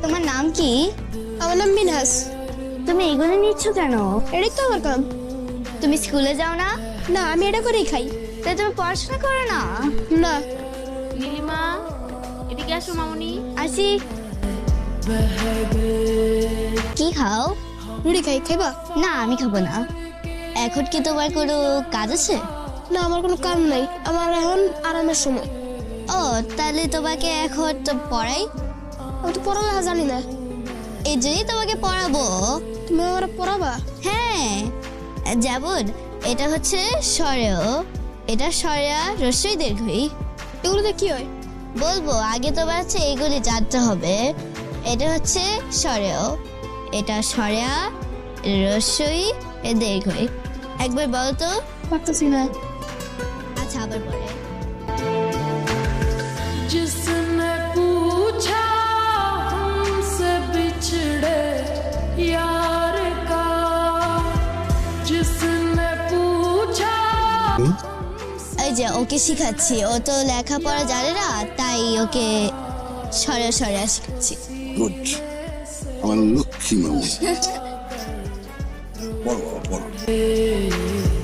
তোমার নাম কি? আমার নাম মিনহাস। তুমি এগুলো নিচ্ছ কেন? এটাই তো আমার কাম। তুমি স্কুলে যাও না? না, আমি এটা করেই খাই। তাই তুমি পড়াশোনা করো না? না। নীলিমা, এদিকে আসো মামুনি। আসি। কি খাও? রুটি খাই, খাইবা? না, আমি খাবো না। এখন কি তোমার কোনো কাজ আছে? না, আমার কোনো কাম নাই, আমার এখন আরামের সময়। ও, তাহলে তোমাকে এখন তো পড়াই। আমি তো পড়ালেখা জানি না। এই জন্যই তোমাকে পড়াবো। তুমি আমার পড়াবা? হ্যাঁ, যেমন এটা হচ্ছে স্বরেয়, এটা স্বরেয়া রস্যই দীর্ঘই। এগুলোতে কি হয়? বলবো, আগে তোমার হচ্ছে এইগুলি জানতে হবে। এটা হচ্ছে স্বরেয়, এটা স্বরেয়া রস্যই দীর্ঘই। একবার বলো তো। পারতেছি না। আচ্ছা, আবার পরে। जिसने पूछा हमसे बिछड़े यार का, जिसने पूछा এই যে ওকে শিখাচ্ছি, ও তো লেখাপড়া জানে না, তাই ওকে সরে সরে শিখাচ্ছি। গুড, আমার লক্ষ্মী মানুষ। বড় বড় বড়।